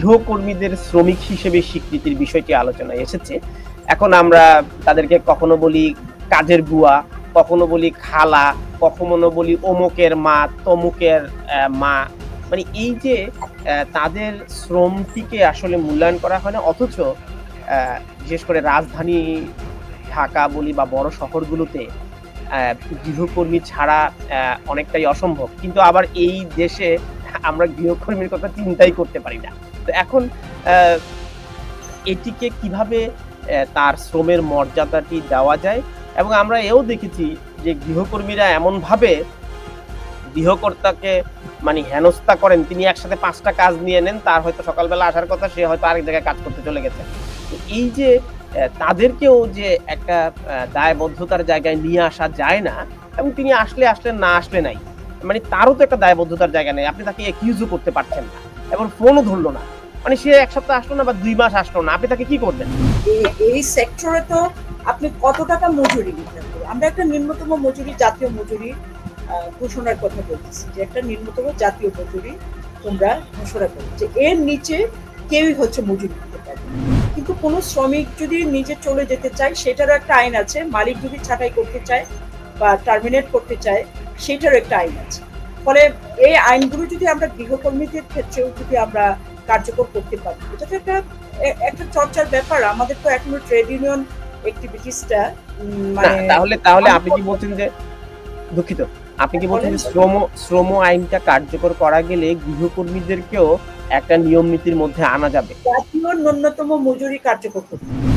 গৃহকর্মীদের শ্রমিক হিসেবে স্বীকৃতির বিষয়টি আলোচনায় এসেছে। এখন আমরা তাদেরকে কখনো বলি কাজের বুয়া, কখনো বলি খালা, কখনো বলি অমুকের মা, তমুকের মা। মানে এই যে তাদের শ্রমটিকে আসলে মূল্যায়ন করা হয় না, অথচ বিশেষ করে রাজধানী ঢাকা বলি বা বড় শহরগুলোতে গৃহকর্মী ছাড়া অনেকটাই অসম্ভব। কিন্তু আবার এই দেশে আমরা গৃহকর্মীর কথা চিন্তাই করতে পারি না। তো এখন আ এটিকে কিভাবে তার শ্রমের মর্যাদাটি দেওয়া যায়, এবং আমরা এও দেখেছি যে গৃহকর্মীরা এমনভাবে গৃহকর্তাকে মানে হেনস্থা করেন, তিনি একসাথে ৫ টা কাজ নিয়ে নেন, তার হয়তো সকালবেলা আসার কথা, সে হয়তো আরেক জায়গায় কাজ করতে চলে গেছে। তো এই যে তাদেরকেও যে একটা দায়বদ্ধতার জায়গায় নিয়ে আসা যায় না, এবং তিনি আসলে আসলেন, না আসলে নাই। মানে তারও তো একটা দায়বদ্ধতার জায়গা নেই। আপনি তাকে অ্যাকিউজও করতে পারছেন না। এবং ফোনও ধরল না। মানে সে ১ সপ্তাহ আসলো না বা ২ মাস আসলো না। আপনি তাকে কি করবেন? এই সেক্টরে তো আপনি কত টাকা মজুরি দিবেন? আমরা একটা নিম্নতম মজুরি, জাতীয় মজুরি ঘোষণার কথা বলতেছি, যে একটা নিম্নতম জাতীয় মজুরি তোমরা ঘোষণা করো, যে এর নিচে কেউই হচ্ছে মজুরি দিতে পারবে। কিন্তু কোনো শ্রমিক যদি নিজে চলে যেতে চায়, সেটারও একটা আইন আছে। মালিক যদি ছাঁটাই করতে চায় বা টার্মিনেট করতে চায়, সেটারও একটা আইন আছে। ফলে এই আইনগুলো যদি আমরা গৃহকর্মীদের ক্ষেত্রেও যদি আমরা কার্যকর করতে পারি, এটা তো একটা চর্চার ব্যাপার। আমাদের তো এখনো ট্রেড ইউনিয়ন অ্যাক্টিভিটিসটা মানে তাহলে আপনি কি বলছেন যে, দুঃখিত, আপনি কি বলছেন যে শ্রম আইনটা কার্যকর করা গেলে গৃহকর্মীদেরকেও একটা নিয়ম নীতির মধ্যে আনা যাবে? জাতীয় ন্যূনতম মজুরি কার্যকর করতে হবে।